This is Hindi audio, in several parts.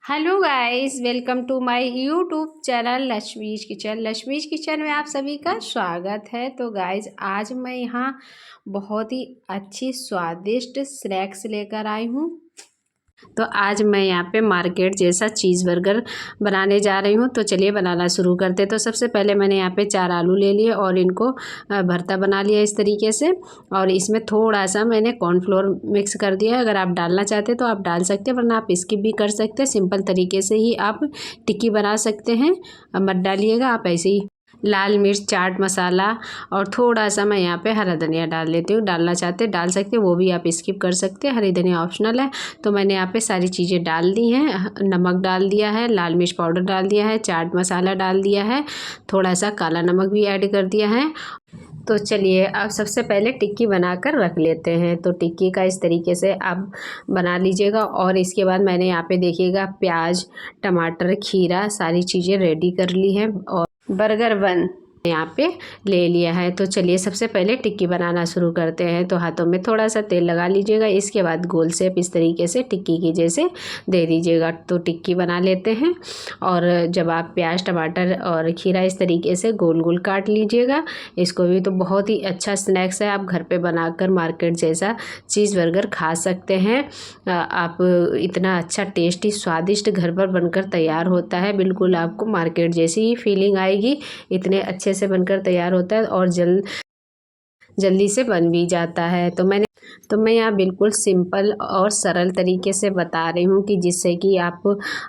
Hello guys, welcome to my YouTube channel Lakshmi's kitchen में आप सभी का स्वागत है। तो गाइस, आज मैं यहाँ बहुत ही अच्छी स्वादिष्ट स्नैक्स लेकर आई हूँ। तो आज मैं यहाँ पे मार्केट जैसा चीज़ बर्गर बनाने जा रही हूँ। तो चलिए बनाना शुरू करते। तो सबसे पहले मैंने यहाँ पे 4 आलू ले लिए और इनको भरता बना लिया इस तरीके से। और इसमें थोड़ा सा मैंने कॉर्नफ्लोर मिक्स कर दिया है। अगर आप डालना चाहते तो आप डाल सकते हैं, वरना आप स्किप भी कर सकते हैं। सिंपल तरीके से ही आप टिक्की बना सकते हैं। मत डालिएगा, आप ऐसे ही लाल मिर्च, चाट मसाला और थोड़ा सा मैं यहाँ पे हरा धनिया डाल लेती हूँ। डालना चाहते डाल सकते हैं, वो भी आप स्किप कर सकते हैं। हरी धनिया ऑप्शनल है। तो मैंने यहाँ पे सारी चीज़ें डाल दी हैं। नमक डाल दिया है, लाल मिर्च पाउडर डाल दिया है, चाट मसाला डाल दिया है, थोड़ा सा काला नमक भी ऐड कर दिया है। तो चलिए अब सबसे पहले टिक्की बनाकर रख लेते हैं। तो टिक्की का इस तरीके से आप बना लीजिएगा। और इसके बाद मैंने यहाँ पे देखिएगा प्याज, टमाटर, खीरा सारी चीज़ें रेडी कर ली हैं और बर्गर बन यहाँ पे ले लिया है। तो चलिए सबसे पहले टिक्की बनाना शुरू करते हैं। तो हाथों में थोड़ा सा तेल लगा लीजिएगा। इसके बाद गोल शेप इस तरीके से टिक्की की जैसे दे दीजिएगा। तो टिक्की बना लेते हैं। और जब आप प्याज, टमाटर और खीरा इस तरीके से गोल गोल काट लीजिएगा। इसको भी तो बहुत ही अच्छा स्नैक्स है। आप घर पे बनाकर मार्केट जैसा चीज़ बर्गर खा सकते हैं। आप इतना अच्छा टेस्टी स्वादिष्ट घर पर बनकर तैयार होता है। बिल्कुल आपको मार्केट जैसी ही फीलिंग आएगी। इतने अच्छे से बनकर तैयार होता है और जल्दी से बन भी जाता है। तो मैं यहाँ बिल्कुल सिंपल और सरल तरीके से बता रही हूँ कि जिससे कि आप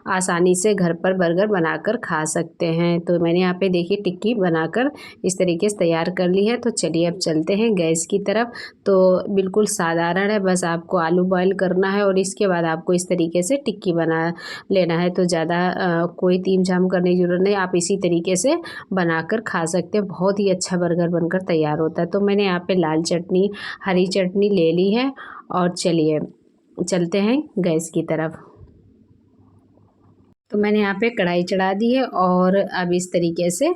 आसानी से घर पर बर्गर बनाकर खा सकते हैं। तो मैंने यहाँ पे देखिए टिक्की बनाकर इस तरीके से तैयार कर ली है। तो चलिए अब चलते हैं गैस की तरफ। तो बिल्कुल साधारण है, बस आपको आलू बॉयल करना है और इसके बाद आपको इस तरीके से टिक्की बना लेना है। तो ज़्यादा कोई तीम झाम करने की ज़रूरत नहीं, आप इसी तरीके से बनाकर खा सकते हैं। बहुत ही अच्छा बर्गर बनकर तैयार होता है। तो मैंने यहाँ पे लाल चटनी, हरी चटनी ले ली है। और चलिए चलते हैं गैस की तरफ। तो मैंने यहाँ पे कढ़ाई चढ़ा दी है और अब इस तरीके से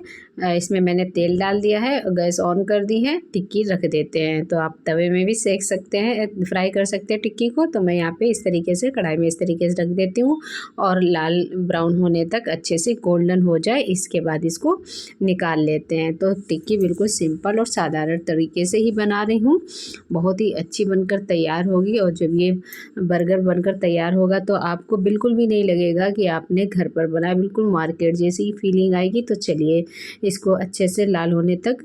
इसमें मैंने तेल डाल दिया है और गैस ऑन कर दी है। टिक्की रख देते हैं। तो आप तवे में भी सेक सकते हैं, फ्राई कर सकते हैं टिक्की को। तो मैं यहाँ पे इस तरीके से कढ़ाई में इस तरीके से रख देती हूँ और लाल ब्राउन होने तक अच्छे से गोल्डन हो जाए, इसके बाद इसको निकाल लेते हैं। तो टिक्की बिल्कुल सिंपल और साधारण तरीके से ही बना रही हूँ। बहुत ही अच्छी बनकर तैयार होगी और जब ये बर्गर बनकर तैयार होगा तो आपको बिल्कुल भी नहीं लगेगा कि आपने घर पर बनाया, बिल्कुल मार्केट जैसी फीलिंग आएगी। तो चलिए इसको अच्छे से लाल होने तक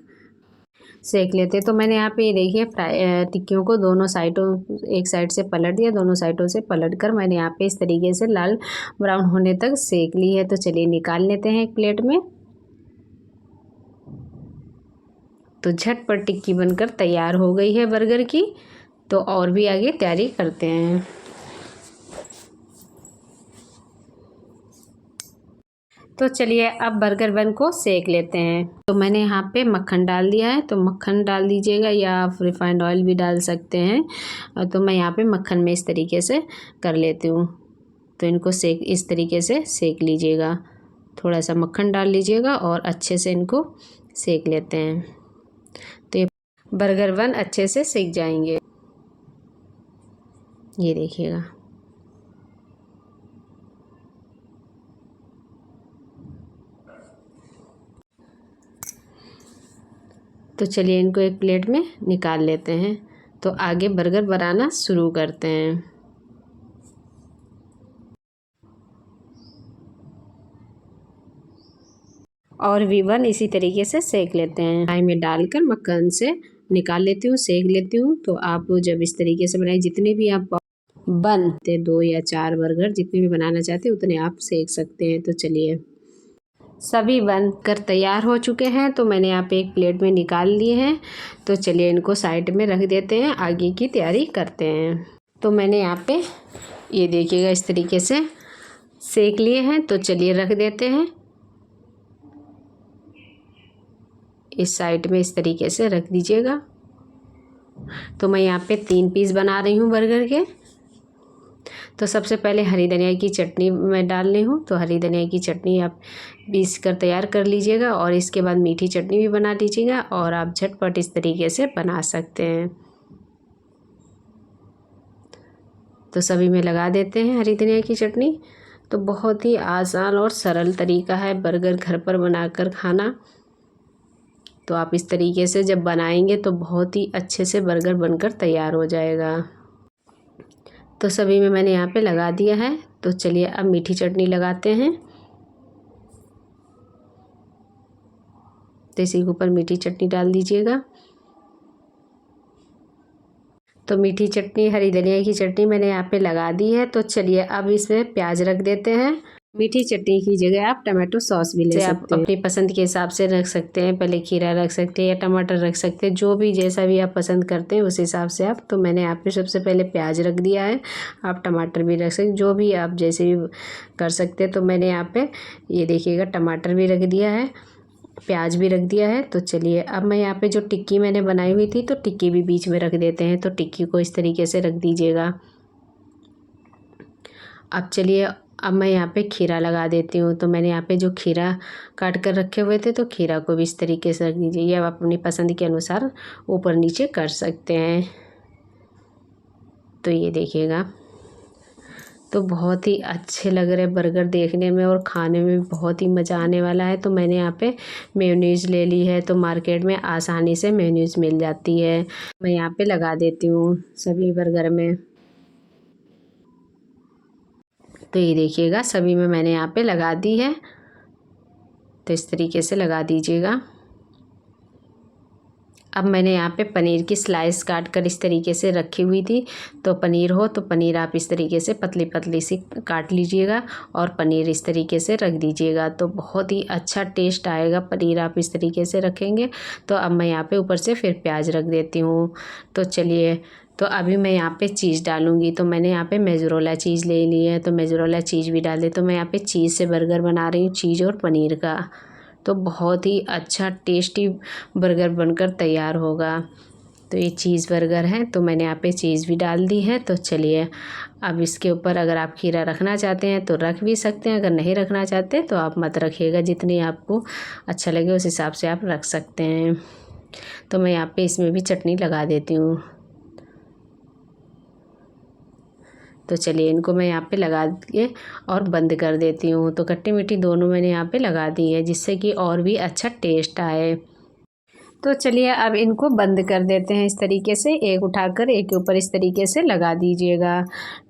सेक लेते हैं। तो मैंने यहाँ पे ये देखिए टिक्कियों को दोनों साइडों, एक साइड से पलट दिया, दोनों साइडों से पलट कर मैंने यहाँ पे इस तरीके से लाल ब्राउन होने तक सेक ली है। तो चलिए निकाल लेते हैं एक प्लेट में। तो झटपट टिक्की बनकर तैयार हो गई है बर्गर की। तो और भी आगे तैयारी करते हैं। तो चलिए अब बर्गर बन को सेक लेते हैं। तो मैंने यहाँ पे मक्खन डाल दिया है। तो मक्खन डाल दीजिएगा या आप रिफाइंड ऑयल भी डाल सकते हैं। तो मैं यहाँ पे मक्खन में इस तरीके से कर लेती हूँ। तो इनको इस तरीके से सेक लीजिएगा। थोड़ा सा मक्खन डाल लीजिएगा और अच्छे से इनको सेक लेते हैं। तो ये बर्गर बन अच्छे से सेक जाएंगे। ये देखिएगा। तो चलिए इनको एक प्लेट में निकाल लेते हैं। तो आगे बर्गर बनाना शुरू करते हैं। और भी बन इसी तरीके से सेक लेते हैं। कढ़ाई में डालकर मक्खन से निकाल लेती हूँ, सेक लेती हूँ। तो आप जब इस तरीके से बनाए, जितने भी आप बनते 2 या 4 बर्गर जितने भी बनाना चाहते हैं उतने आप सेक सकते हैं। तो चलिए सभी बन कर तैयार हो चुके हैं। तो मैंने यहाँ पे एक प्लेट में निकाल लिए हैं। तो चलिए इनको साइड में रख देते हैं, आगे की तैयारी करते हैं। तो मैंने यहाँ पे ये देखिएगा इस तरीके से सेक लिए हैं। तो चलिए रख देते हैं, इस साइड में इस तरीके से रख दीजिएगा। तो मैं यहाँ पे 3 पीस बना रही हूँ बर्गर के। तो सबसे पहले हरी धनिया की चटनी मैं डाल रही हूँ। तो हरी धनिया की चटनी आप पीस कर तैयार कर लीजिएगा और इसके बाद मीठी चटनी भी बना लीजिएगा और आप झटपट इस तरीके से बना सकते हैं। तो सभी में लगा देते हैं हरी धनिया की चटनी। तो बहुत ही आसान और सरल तरीका है बर्गर घर पर बनाकर खाना। तो आप इस तरीके से जब बनाएंगे तो बहुत ही अच्छे से बर्गर बनकर तैयार हो जाएगा। तो सभी में मैंने यहाँ पे लगा दिया है। तो चलिए अब मीठी चटनी लगाते हैं। तो इसी के ऊपर मीठी चटनी डाल दीजिएगा। तो मीठी चटनी, हरी धनिया की चटनी मैंने यहाँ पे लगा दी है। तो चलिए अब इसमें प्याज रख देते हैं। मीठी चटनी की जगह आप टमाटो सॉस भी ले सकते हैं। अपनी पसंद के हिसाब से रख सकते हैं। पहले खीरा रख सकते हैं या टमाटर रख सकते हैं, जो भी जैसा भी आप पसंद करते हैं उस हिसाब से आप। तो मैंने यहाँ पे सबसे पहले प्याज रख दिया है। आप टमाटर भी रख सकते हैं, जो भी आप जैसे भी कर सकते हैं। तो मैंने यहाँ पे ये देखिएगा टमाटर भी रख दिया है, प्याज भी रख दिया है। तो चलिए अब मैं यहाँ पे जो टिक्की मैंने बनाई हुई थी, तो टिक्की भी बीच में रख देते हैं। तो टिक्की को इस तरीके से रख दीजिएगा। अब चलिए अब मैं यहाँ पे खीरा लगा देती हूँ। तो मैंने यहाँ पे जो खीरा काट कर रखे हुए थे, तो खीरा को भी इस तरीके से रख दीजिए। ये आप अपनी पसंद के अनुसार ऊपर नीचे कर सकते हैं। तो ये देखिएगा, तो बहुत ही अच्छे लग रहे बर्गर देखने में और खाने में बहुत ही मज़ा आने वाला है। तो मैंने यहाँ पे मेयोनीज़ ले ली है। तो मार्केट में आसानी से मेयोनीज़ मिल जाती है। मैं यहाँ पे लगा देती हूँ सभी बर्गर में। तो ये देखिएगा सभी में मैंने यहाँ पे लगा दी है। तो इस तरीके से लगा दीजिएगा। अब मैंने यहाँ पे पनीर की स्लाइस काट कर इस तरीके से रखी हुई थी। तो पनीर हो तो पनीर आप इस तरीके से पतली पतली सी काट लीजिएगा और पनीर इस तरीके से रख दीजिएगा। तो बहुत ही अच्छा टेस्ट आएगा पनीर आप इस तरीके से रखेंगे। तो अब मैं यहाँ पे ऊपर से फिर प्याज रख देती हूँ। तो चलिए, तो अभी मैं यहाँ पे चीज़ डालूँगी। तो मैंने यहाँ पे मेजरोला चीज़ ले ली है। तो मेजरोला चीज़ भी डाल दे। तो मैं यहाँ पे चीज़ से बर्गर बना रही हूँ, चीज़ और पनीर का। तो बहुत ही अच्छा टेस्टी बर्गर बनकर तैयार होगा। तो ये चीज़ बर्गर है। तो मैंने यहाँ पे चीज़ भी डाल दी है। तो चलिए अब इसके ऊपर अगर आप खीरा रखना चाहते हैं तो रख भी सकते हैं, अगर नहीं रखना चाहते तो आप मत रखिएगा। जितनी आपको अच्छा लगे उस हिसाब से आप रख सकते हैं। तो मैं यहाँ पे इसमें भी चटनी लगा देती हूँ। तो चलिए इनको मैं यहाँ पे लगा के और बंद कर देती हूँ। तो खट्टी मीठी दोनों मैंने यहाँ पे लगा दी है, जिससे कि और भी अच्छा टेस्ट आए। तो चलिए अब इनको बंद कर देते हैं। इस तरीके से एक उठाकर एक के ऊपर इस तरीके से लगा दीजिएगा।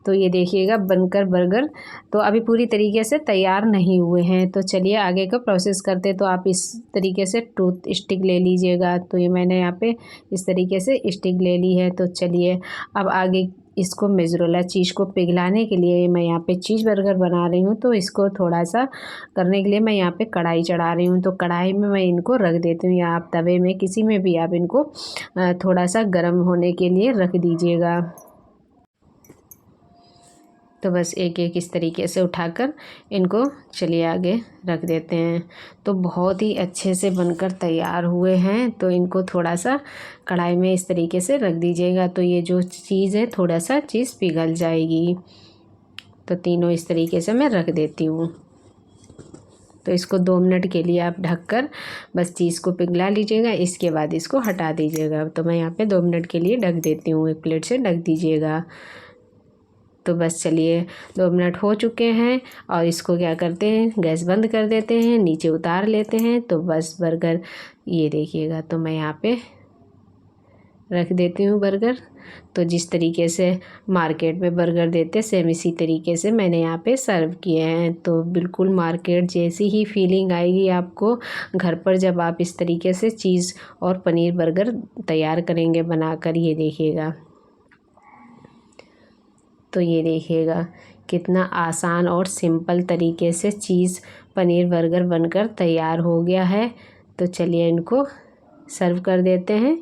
तो ये देखिएगा बनकर बर्गर तो अभी पूरी तरीके से तैयार नहीं हुए हैं। तो चलिए आगे का प्रोसेस करते। तो आप इस तरीके से टूथ स्टिक ले लीजिएगा। तो ये मैंने यहाँ पे इस तरीके से स्टिक ले ली है। तो चलिए अब आगे इसको मेजरोला चीज़ को पिघलाने के लिए मैं यहाँ पे चीज़ बर्गर बना रही हूँ। तो इसको थोड़ा सा करने के लिए मैं यहाँ पे कढ़ाई चढ़ा रही हूँ। तो कढ़ाई में मैं इनको रख देती हूँ, या आप तवे में किसी में भी आप इनको थोड़ा सा गर्म होने के लिए रख दीजिएगा। तो बस एक एक इस तरीके से उठाकर इनको चलिए आगे रख देते हैं। तो बहुत ही अच्छे से बनकर तैयार हुए हैं। तो इनको थोड़ा सा कढ़ाई में इस तरीके से रख दीजिएगा। तो ये जो चीज़ है थोड़ा सा चीज़ पिघल जाएगी। तो तीनों इस तरीके से मैं रख देती हूँ। तो इसको 2 मिनट के लिए आप ढककर बस चीज़ को पिघला लीजिएगा। इसके बाद इसको हटा दीजिएगा। तो मैं यहाँ पे 2 मिनट के लिए ढक देती हूँ। एक प्लेट से ढक दीजिएगा। तो बस चलिए 2 मिनट हो चुके हैं और इसको क्या करते हैं, गैस बंद कर देते हैं, नीचे उतार लेते हैं। तो बस बर्गर ये देखिएगा। तो मैं यहाँ पे रख देती हूँ बर्गर। तो जिस तरीके से मार्केट में बर्गर देते सेम इसी तरीके से मैंने यहाँ पे सर्व किए हैं। तो बिल्कुल मार्केट जैसी ही फीलिंग आएगी आपको घर पर जब आप इस तरीके से चीज़ और पनीर बर्गर तैयार करेंगे बनाकर। ये देखिएगा। तो ये देखिएगा कितना आसान और सिंपल तरीके से चीज़ पनीर बर्गर बनकर तैयार हो गया है। तो चलिए इनको सर्व कर देते हैं।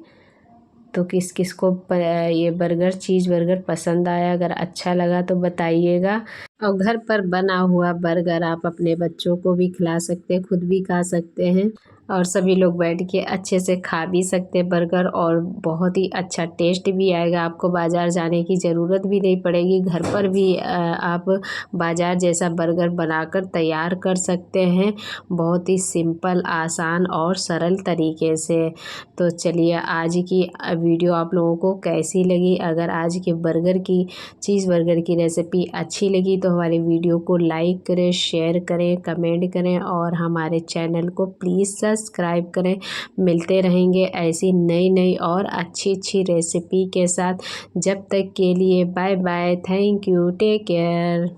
तो किस किस को ये बर्गर चीज़ बर्गर पसंद आया, अगर अच्छा लगा तो बताइएगा। और घर पर बना हुआ बर्गर आप अपने बच्चों को भी खिला सकते हैं, खुद भी खा सकते हैं। और सभी लोग बैठ के अच्छे से खा भी सकते हैं बर्गर, और बहुत ही अच्छा टेस्ट भी आएगा। आपको बाज़ार जाने की ज़रूरत भी नहीं पड़ेगी, घर पर भी आप बाज़ार जैसा बर्गर बनाकर तैयार कर सकते हैं, बहुत ही सिंपल, आसान और सरल तरीके से। तो चलिए, आज की वीडियो आप लोगों को कैसी लगी? अगर आज के चीज़ बर्गर की रेसिपी अच्छी लगी तो हमारे वीडियो को लाइक करें, शेयर करें, कमेंट करें और हमारे चैनल को प्लीज़ सब्सक्राइब करें। मिलते रहेंगे ऐसी नई नई और अच्छी अच्छी रेसिपी के साथ। जब तक के लिए bye bye, thank you, take care.